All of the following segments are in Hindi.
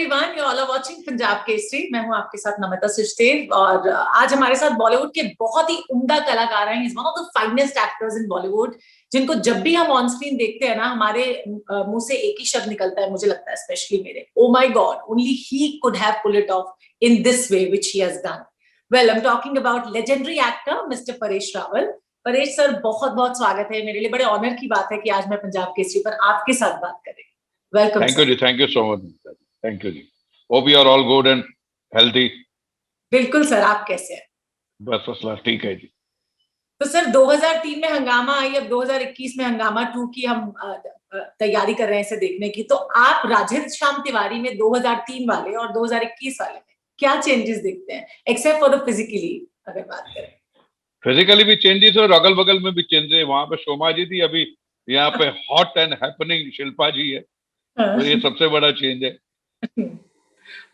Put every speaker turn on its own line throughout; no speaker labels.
Everyone, you all are watching Punjab Kesari. मैं हूं आपके साथ नमिता सचदेव और आज हमारे साथ बॉलीवुड के बहुत ही उम्दा कलाकार हैं। Is one of the finest actors in Bollywood, जिनको जब भी हम ऑन स्क्रीन देखते हैं ना, हमारे मुंह से एक ही शब्द निकलता है, मुझे लगता है स्पेशली मेरे, oh my god, only he could have pull it off in this way which he has done. Well, I am talking about legendary actor mister Paresh Rawal. Paresh sir, बहुत बहुत स्वागत है। मेरे लिए बड़े ऑनर की बात है कि आज मैं पंजाब केसरी पर आपके साथ बात करें। Welcome
Thank you,
sir.
ji. Thank you so much. Thank you, ji. Hope you are all good and healthy.
बिल्कुल सर, आप कैसे हैं?
बस फसला ठीक है जी।
तो सर 2003 में हंगामा आई, अब 2021 में हंगामा 2 की हम तैयारी कर रहे हैं इसे देखने की। तो आप राधे श्याम तिवारी में 2003 वाले और 2021 वाले में क्या चेंजेस देखते हैं, एक्सेप्ट फॉर द फिजिकली अगर बात करें?
फिजिकली भी चेंजेस और अगल बगल में भी चेंजेस है। वहां पे शोमा जी थी, अभी यहाँ पे हॉट एंड हैपनिंग शिल्पा जी है, तो ये सबसे बड़ा चेंज है।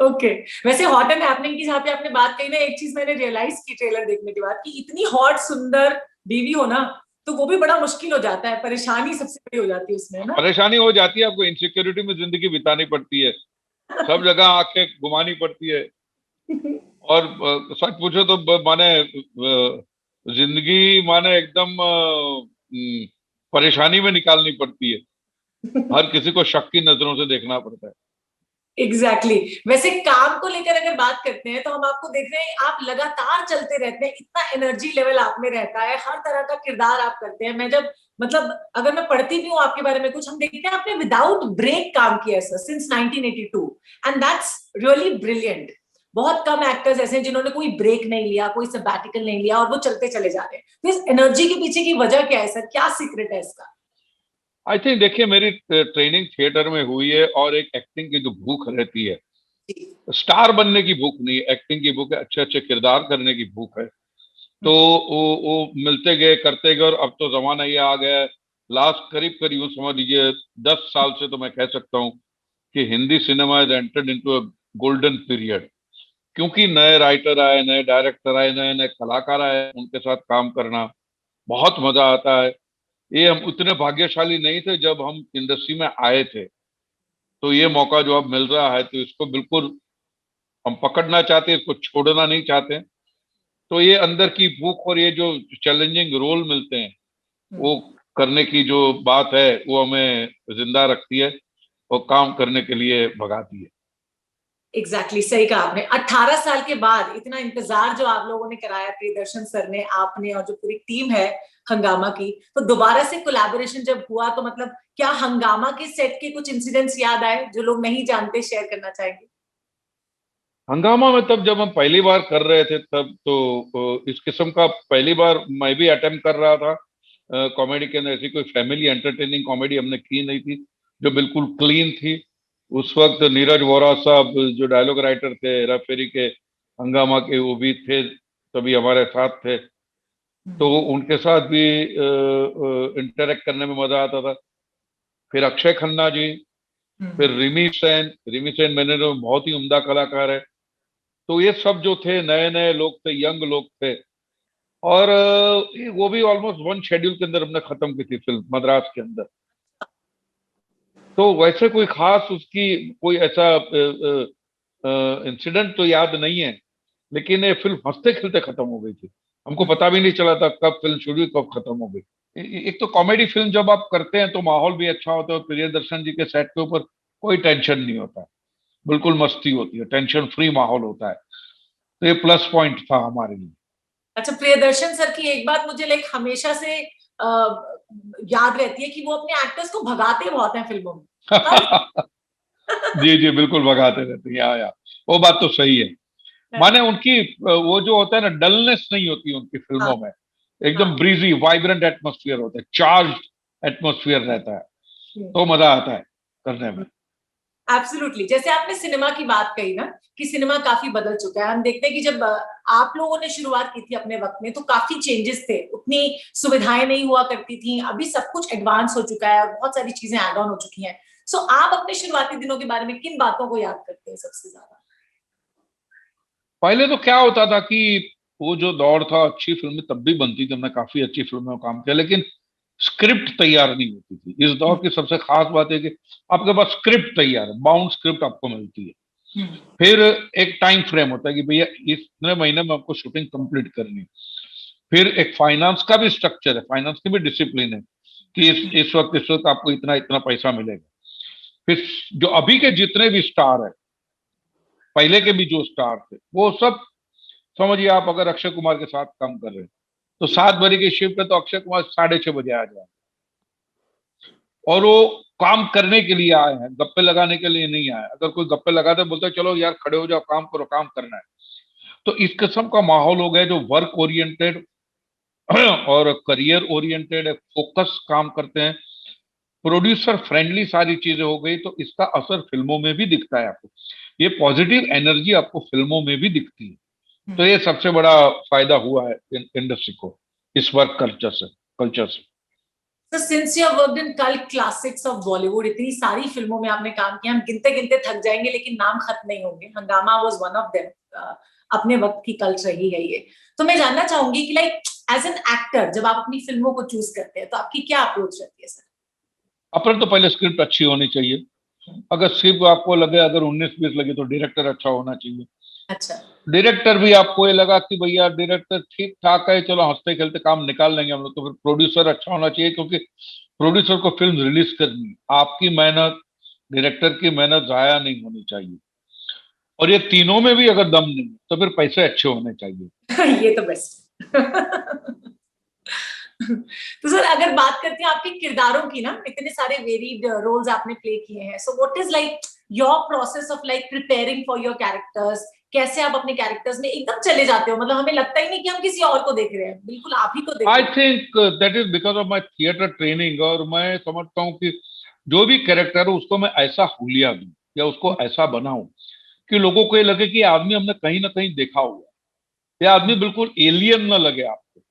ओके, वैसे हॉट एंड हैपनिंग की जहाँ पे आपने बात कही ना, एक चीज मैंने रियलाइज की ट्रेलर देखने के बाद कि इतनी हॉट सुंदर बीवी हो ना, तो वो भी बड़ा मुश्किल हो जाता है, परेशानी सबसे बड़ी हो जाती है उसमें ना।
परेशानी हो जाती है, आपको इनसिक्योरिटी में जिंदगी बितानी पड़ती है, सब जगह आंखें घुमानी पड़ती है। और सच पूछो तो माने जिंदगी माने एकदम परेशानी में निकालनी पड़ती है। हर किसी को शक की नजरों से देखना पड़ता है।
Exactly exactly. वैसे काम को लेकर अगर बात करते हैं तो हम आपको देख रहे हैं, आप लगातार चलते रहते हैं, इतना एनर्जी लेवल आप में रहता है, हर तरह का किरदार आप करते हैं। मैं जब मतलब अगर मैं पढ़ती भी हूँ आपके बारे में कुछ, हम देखते हैं आपने विदाउट ब्रेक काम किया sir since 1982 and that's really brilliant. बहुत कम एक्टर्स ऐसे हैं जिन्होंने कोई ब्रेक नहीं लिया, कोई सबैटिकल नहीं लिया और वो चलते चले जा रहे हैं। तो इस एनर्जी के पीछे की वजह क्या है सर, क्या सीक्रेट है इसका?
आई थिंक देखिए, मेरी ट्रेनिंग थिएटर में हुई है और एक एक्टिंग की जो भूख रहती है, स्टार बनने की भूख नहीं, एक्टिंग की भूख है, अच्छे अच्छे किरदार करने की भूख है। तो वो मिलते गए, करते गए, और अब तो जमाना ये आ गया है, लास्ट करीब करीब यूं समझ लीजिए 10 साल से तो मैं कह सकता हूँ कि Hindi cinema is entered into a golden period. क्योंकि नए राइटर आए, नए डायरेक्टर आए, नए नए कलाकार आए, उनके साथ काम करना बहुत मजा आता है। ये हम उतने भाग्यशाली नहीं थे जब हम इंडस्ट्री में आए थे, तो ये मौका जो अब मिल रहा है तो इसको बिल्कुल हम पकड़ना चाहते हैं, इसको छोड़ना नहीं चाहते। तो ये अंदर की भूख और ये जो चैलेंजिंग रोल मिलते हैं, वो करने की जो बात है वो हमें जिंदा रखती है और काम करने के लिए भगाती है।
एग्जैक्टली सही कहा आपने। 18 साल के बाद इतना इंतजार जो आप लोगों ने कराया, प्रियदर्शन सर ने, आपने और जो पूरी टीम है हंगामा की, तो दोबारा से कोलैबोरेशन जब हुआ तो मतलब क्या हंगामा के सेट के कुछ इंसिडेंट्स याद आए जो लोग नहीं जानते, शेयर करना चाहेंगे?
हंगामा में तब जब हम पहली बार कर रहे थे तब तो इस किस्म का पहली बार मैं भी अटेम्प्ट कर रहा था कॉमेडी के अंदर। ऐसी कोई फैमिली एंटरटेनिंग कॉमेडी हमने की नहीं थी जो बिल्कुल क्लीन थी। उस वक्त नीरज वोरा साहब जो डायलॉग राइटर थे हेरा फेरी के, हंगामा के, वो भी थे, तभी हमारे साथ थे। तो उनके साथ भी इंटरेक्ट करने में मजा आता था। फिर अक्षय खन्ना जी, फिर रिमी सेन मैंने तो बहुत ही उम्दा कलाकार है। तो ये सब जो थे नए नए लोग थे, यंग लोग थे। और वो भी ऑलमोस्ट वन शेड्यूल के अंदर हमने खत्म की थी फिल्म मद्रास के अंदर। तो वैसे कोई खास उसकी कोई ऐसा इंसिडेंट तो याद नहीं है, लेकिन ये फिल्म हंसते खेलते खत्म हो गई थी। हमको पता भी नहीं चला था कब फिल्म शुरू हुई कब खत्म हो गई। एक तो कॉमेडी फिल्म जब आप करते हैं तो माहौल भी अच्छा होता है, और प्रियदर्शन जी के सेट के ऊपर कोई टेंशन नहीं होता है, बिल्कुल मस्ती होती है, टेंशन फ्री माहौल होता है। तो ये प्लस पॉइंट था हमारे लिए।
अच्छा, प्रियदर्शन सर की एक बात मुझे लाइक हमेशा से याद रहती है कि वो अपने एक्टर्स को भगाते बहुत हैं फिल्मों में।
जी जी, बिल्कुल भगाते रहते हैं। या वो बात तो सही है। माने उनकी वो जो होता है ना, डलनेस नहीं होती उनकी
हाँ,
फिल्मों में। एकदम
हाँ,
ब्रीजी वाइब्रेंट एटमोस्फियर होता है, चार्ज एटमोस्फियर रहता है, तो मजा आता है करने में।
एब्सोल्युटली। जैसे आपने सिनेमा की बात कही ना कि सिनेमा काफी बदल चुका है, हम देखते हैं कि जब आप लोगों ने शुरुआत की थी अपने वक्त में तो काफी चेंजेस थे, उतनी सुविधाएं नहीं हुआ करती थी, अभी सब कुछ एडवांस हो चुका है, बहुत सारी चीजें ऐड ऑन हो चुकी हैं। सो आप अपने शुरुआती दिनों के बारे में किन बातों को याद करते हैं सबसे ज्यादा?
पहले तो क्या होता था कि वो जो दौर था, अच्छी फिल्में तब भी बनती थी, हमने काफी अच्छी फिल्मों में काम किया, लेकिन स्क्रिप्ट तैयार नहीं होती थी। इस दौर की सबसे खास बात है कि आपके पास स्क्रिप्ट तैयार है, बाउंड स्क्रिप्ट आपको मिलती है। फिर एक टाइम फ्रेम होता है कि भैया इतने महीने में आपको शूटिंग कंप्लीट करनी है। फिर एक फाइनेंस का भी स्ट्रक्चर है, फाइनेंस की भी डिसिप्लिन है कि इस वक्त आपको इतना इतना पैसा मिलेगा। फिर जो अभी के जितने भी स्टार है, पहले के भी जो स्टार थे, वो सब समझिए आप, अगर अक्षय कुमार के साथ काम कर रहे हैं तो 7 बजे की शिफ्ट है तो अक्षय कुमार 6:30 बजे आ जाए, और वो काम करने के लिए आए हैं, गप्पे लगाने के लिए नहीं आए। अगर कोई गप्पे लगाते बोलते चलो यार खड़े हो जाओ, काम करो, काम करना है। तो इस किस्म का माहौल हो गया जो वर्क ओरिएंटेड और करियर ओरिएंटेड फोकस काम करते हैं, प्रोड्यूसर फ्रेंडली सारी चीजें हो गई। तो इसका असर फिल्मों में भी दिखता है आपको, ये पॉजिटिव एनर्जी आपको फिल्मों में भी दिखती है। तो ये सबसे बड़ा फायदा हुआ है इंडस्ट्री को इस वर्क कल्चर से।
So since you have worked in cult classics of Bollywood, इतनी सारी फिल्मों में आपने काम किया, हम गिनते गिनते थक जाएंगे लेकिन नाम खत्म नहीं होंगे। हंगामा वाज वन ऑफ देम, अपने वक्त की कल्ट रही है ये। तो मैं जानना चाहूंगी कि लाइक एज एन एक्टर जब आप अपनी फिल्मों को चूज करते हैं तो आपकी क्या अप्रोच रहती है सर?
अपन तो पहले स्क्रिप्ट अच्छी होनी चाहिए। अगर स्क्रिप्ट आपको लगे अगर 19-20 लगे तो डायरेक्टर अच्छा होना चाहिए।
अच्छा।
डायरेक्टर भी आपको ये लगा कि भैया डायरेक्टर ठीक ठाक है, चलो हंसते खेलते काम निकाल लेंगे हम लोग, तो फिर प्रोड्यूसर अच्छा होना चाहिए, क्योंकि प्रोड्यूसर को फिल्म रिलीज करनी, आपकी मेहनत, डायरेक्टर की मेहनत जाया नहीं होनी चाहिए। और ये तीनों में भी अगर दम नहीं तो फिर पैसे अच्छे होने चाहिए।
ये तो बेस्ट। तो सर अगर बात करते हैं आपके किरदारों की ना, इतने सारे वेरिड रोल्स आपने प्ले किए हैं, so what is like your process of like preparing for your characters? कैसे आप अपने कैरेक्टर्स में एकदम चले जाते हो, मतलब हमें लगता ही नहीं कि हम किसी और को देख रहे हैं, बिल्कुल आप ही को देख
आई
रहे हैं?
Think that is because of my theatre training. और मैं समझता हूँ कि जो भी कैरेक्टर है उसको मैं ऐसा हुलिया दूं या उसको ऐसा बनाऊं कि लोगों को ये लगे कि ये आदमी हमने कहीं ना कहीं देखा हुआ है। ये आदमी बिल्कुल एलियन ना लगे आपको,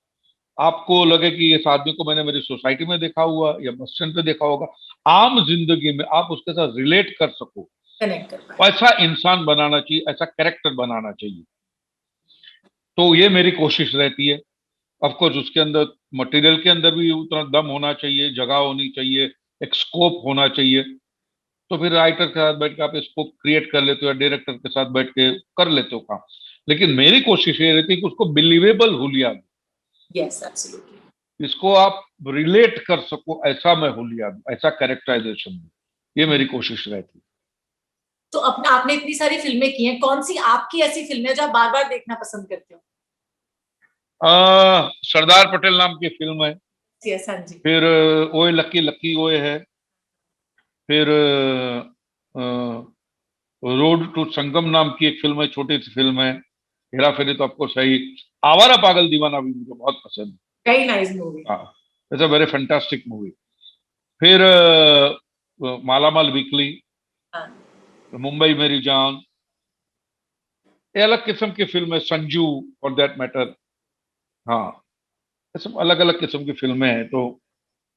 आपको लगे कि इस आदमी को मैंने मेरी सोसाइटी में देखा हुआ या बस स्टैंड पे देखा होगा, आम जिंदगी में आप उसके साथ रिलेट कर सको।
कनेक्ट कर पाए।
ऐसा इंसान बनाना चाहिए, ऐसा कैरेक्टर बनाना चाहिए। तो ये मेरी कोशिश रहती है। ऑफ कोर्स उसके अंदर, मटेरियल के अंदर भी उतना दम होना चाहिए, जगह होनी चाहिए, एक स्कोप होना चाहिए। तो फिर राइटर के साथ बैठ के आप स्कोप क्रिएट कर लेते हो या डायरेक्टर के साथ बैठ के कर लेते हो काम। लेकिन मेरी कोशिश ये रहती है कि उसको बिलीवेबल हुलिया दूं,
यस एब्सोल्युटली।
इसको आप रिलेट कर सको, ऐसा मैं हुलिया दूं, ऐसा कैरेक्टराइजेशन दूं। ये मेरी कोशिश रहती है।
तो अपना आपने इतनी सारी फिल्में की हैं, कौन सी आपकी ऐसी फिल्म है जो आप बार बार देखना पसंद करते हो?
सरदार पटेल नाम की फिल्म है।
यस, हाँ जी।
फिर ओए लक्की लक्की ओए है। फिर रोड टू संगम नाम की एक फिल्म है, छोटी सी फिल्म है। हेरा फेरी तो आपको सही। आवारा पागल दीवाना भी मुझे बहुत पसंद
वेरी नाइस मूवी।
है। हाँ, it's a very fantastic movie. फिर मालामाल वीकली,
हाँ।
मुंबई मेरी जान, ये अलग किस्म की फिल्म है। Sanju for that matter. हाँ, ये सब अलग अलग किस्म की फिल्में हैं, तो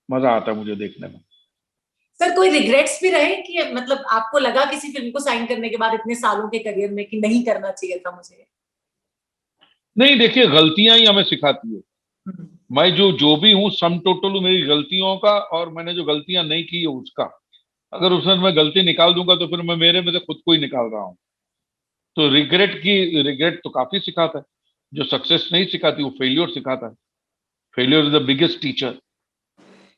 मजा आता है मुझे देखने में।
सर कोई रिग्रेट्स भी रहे कि मतलब आपको लगा किसी फिल्म को साइन करने के बाद इतने सालों के करियर में कि नहीं करना चाहिए था मुझे?
नहीं, देखिए गलतियां ही हमें सिखाती है।
हम्म।
मैं जो जो भी हूँ सम टोटल हूँ मेरी गलतियों का, और मैंने जो गलतियां नहीं की है उसका। अगर उसमें मैं गलती निकाल दूंगा तो फिर मैं मेरे में से खुद को ही निकाल रहा हूँ। तो रिग्रेट तो काफी सिखाता है। जो सक्सेस नहीं सिखाती वो फेलियर सिखाता है। Failure is the biggest teacher.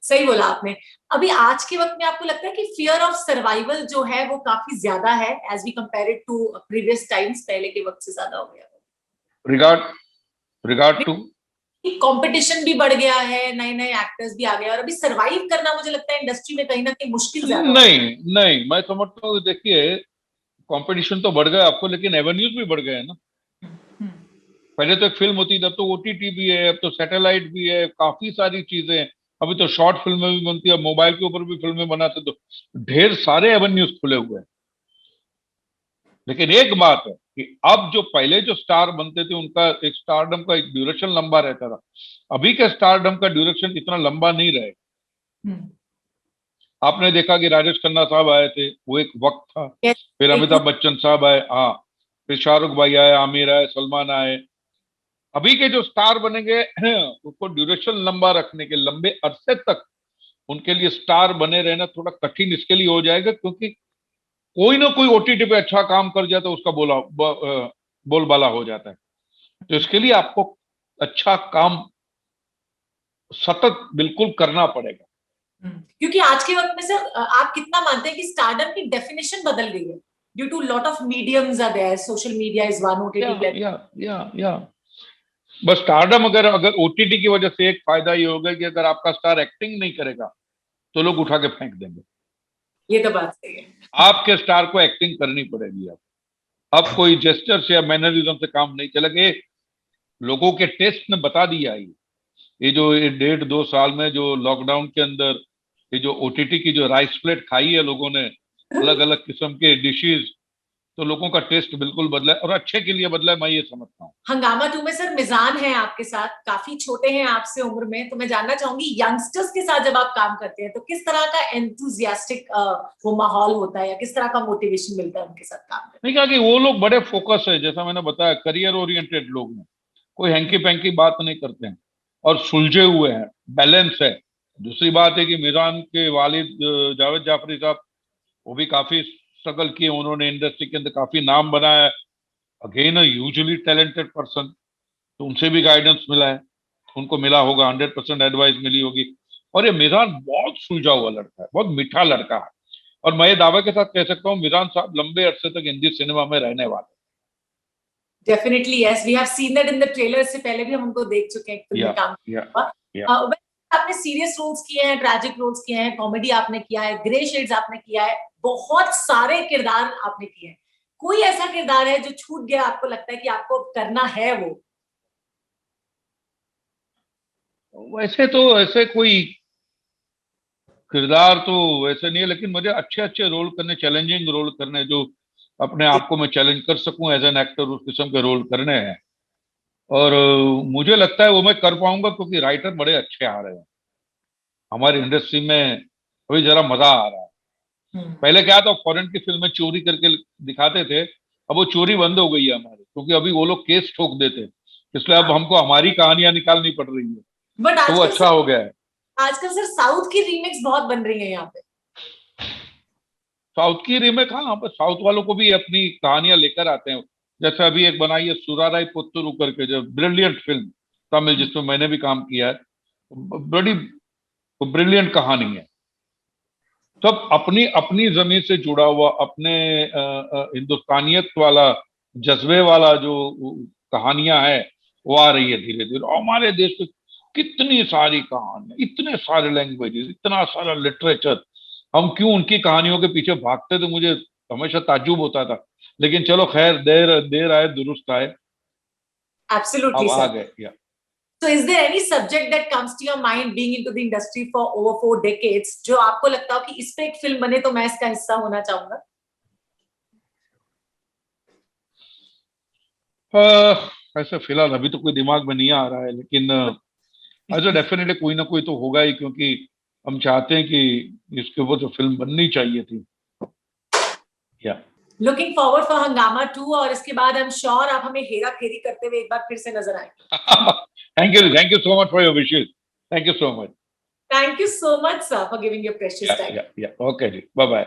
सही बोला आपने। अभी आज के वक्त में आपको लगता है कि फियर ऑफ सर्वाइवल जो है वो काफी ज्यादा है as we compare it to previous times, पहले के वक्त से ज्यादा हो गया?
रिगार्ड रिगार्ड टू
कंपटीशन भी बढ़ गया है, नए नए एक्टर्स भी आ गए और अभी सरवाइव करना मुझे लगता है इंडस्ट्री में कहीं ना कहीं मुश्किल ज्यादा हो
नहीं, नहीं, मैं समझता हूँ देखिए कंपटीशन तो बढ़ गया आपको, लेकिन एवेन्यूज भी बढ़ गए हैं ना।
गया। हम्म।
पहले तो एक फिल्म होती थी, अब तो ओटीटी भी है, अब तो सैटेलाइट भी है, काफी सारी चीजें हैं। अभी तो शॉर्ट फिल्में भी बनती है, मोबाइल के ऊपर भी फिल्में बनाते, तो ढेर सारे एवेन्यूज खुले हुए हैं। लेकिन एक बात है कि अब जो पहले जो स्टार बनते थे उनका एक स्टारडम का एक ड्यूरेशन लंबा रहता था। अभी के स्टारडम का ड्यूरेशन इतना लंबा नहीं रहे।
हम्म।
आपने देखा कि राजेश खन्ना साहब आए थे, वो एक वक्त था।
Yes,
फिर
एक
अमिताभ बच्चन साहब आए, हाँ। फिर शाहरुख भाई आए, आमिर आए, सलमान आए। अभी के जो स्टार बनेंगे हैं, उसको ड्यूरेशन लंबा रखने के, लंबे अरसे तक उनके लिए स्टार बने रहना थोड़ा कठिन इसके लिए हो जाएगा, क्योंकि कोई ना कोई ओटीटी पे अच्छा काम कर जाए तो उसका बोलबाला हो जाता है। तो इसके लिए आपको अच्छा काम सतत बिल्कुल करना पड़ेगा।
क्योंकि आज के वक्त में सर आप कितना मानते हैं कि स्टारडम की डेफिनेशन बदल गई है due to lot of mediums are there, social media is one, OTT platform.
या बस स्टारडम अगर ओटीटी की वजह से एक फायदा ये होगा कि अगर आपका स्टार एक्टिंग नहीं करेगा तो लोग उठा के फेंक देंगे।
ये तो बात सही है।
आपके स्टार को एक्टिंग करनी पड़ेगी। अब कोई जेस्चर से या मैनरिज्म से काम नहीं चलेगा। लोगों के टेस्ट ने बता दिया है। ये जो 1.5-2 साल में जो लॉकडाउन के अंदर ये जो ओटीटी की जो राइस प्लेट खाई है लोगों ने, अलग अलग किस्म के डिशेज, तो लोगों का टेस्ट बिल्कुल बदला है और अच्छे के लिए बदला है, मैं ये समझता हूँ।
हंगामा 2 में सर मिजान है आपके साथ, काफी छोटे हैं आपसे उम्र में, तो मैं जानना चाहूंगी यंगस्टर्स के साथ जब आप काम करते हैं तो किस तरह का एंथुजियास्टिक वो माहौल होता है या किस तरह का मोटिवेशन मिलता है उनके साथ काम करने?
नहीं कहा कि वो लोग बड़े फोकस है, जैसा मैंने बताया, करियर ओरिएंटेड लोग हैं, कोई हैंकी पैंकी बात नहीं करते हैं और सुलझे हुए हैं, बैलेंस है। दूसरी बात है कि मिजान के वालिद जावेद जाफरी साहब, वो भी काफी स्ट्रगल किए, उन्होंने इंडस्ट्री के अंदर काफी नाम बनाया। Again a hugely talented person, तो उनसे भी गाइडेंस मिला है, उनको मिला होगा, 100% एडवाइस मिली होगी। और ये मिजान बहुत सुलझा हुआ लड़का है, बहुत मीठा लड़का है, और मैं ये दावे के साथ कह सकता हूँ मिजान साहब लंबे अरसे तक हिंदी सिनेमा में रहने वाले।
Definitely yes, we have seen that in the trailer, से पहले भी हम उनको देख चुके हैं फिल्म में काम हुआ। आपने सीरियस रोल्स किए हैं, ट्रैजिक रोल्स किए हैं, कॉमेडी आपने किया है, ग्रे शेड्स आपने किया है, बहुत सारे किरदार आपने किए हैं। कोई ऐसा किरदार है जो छूट गया, आपको लगता है कि आपको करना है वो?
वैसे तो ऐसे कोई किरदार तो वैसे नहीं है, लेकिन मुझे अच्छे अच्छे रोल करने, चैलेंजिंग रोल करने, जो अपने आप को मैं चैलेंज कर सकूं एज एन एक्टर, उस किस्म के रोल करने हैं। और मुझे लगता है वो मैं कर पाऊंगा क्योंकि राइटर बड़े अच्छे आ रहे हैं हमारी इंडस्ट्री में। अभी जरा मजा आ रहा है। पहले क्या था, फॉरेन की फिल्में चोरी करके दिखाते थे, अब वो चोरी बंद हो गई है हमारी, क्योंकि अभी वो लोग केस ठोक देते, इसलिए अब हमको हमारी कहानियां निकालनी पड़ रही है,
बट
तो वो अच्छा हो गया है।
आजकल सर साउथ की रीमेक्स बहुत बन रही है यहाँ पे।
साउथ की रीमेक, हाँ, बस साउथ वालों को भी अपनी कहानियां लेकर आते हैं। जैसे अभी एक बनाई है सुराराई पुत्तुरु करके, जो ब्रिलियंट फिल्म तमिल, जिसमें मैंने भी काम किया है, बड़ी ब्रिलियंट कहानी है। सब अपनी अपनी जमीन से जुड़ा हुआ, अपने हिंदुस्तानियत वाला, जज्बे वाला जो कहानियां है, वो आ रही है धीरे धीरे। और हमारे देश में कितनी सारी कहानियां, इतने सारे लैंग्वेजेस, इतना सारा लिटरेचर, हम क्यों उनकी कहानियों के पीछे भागते थे, मुझे हमेशा ताज्जुब होता था। लेकिन चलो खैर, देर देर आए दुरुस्त आए,
एब्सोल्युटली
अब आ
सर।
गए। या
So is there any subject that comes to your mind being into the industry for over 4 decades जो आपको लगता हो कि इस पे एक फिल्म बने तो मैं इसका हिस्सा होना चाहूंगा?
ऐसे फिलहाल अभी तो कोई दिमाग में नहीं आ रहा है, लेकिन ऐसे डेफिनेटली कोई ना कोई तो होगा ही, क्योंकि हम चाहते हैं कि इसके ऊपर तो फिल्म बननी चाहिए थी। या
लुकिंग फॉरवर्ड फॉर हंगामा 2, और इसके बाद आई एम श्योर आप हमें हेरा फेरी करते हुए एक बार फिर से नजर आएंगे।
Thank you so much for your wishes. Thank you so much.
Thank you so much sir for giving your precious time.
Okay जी, बाय बाय।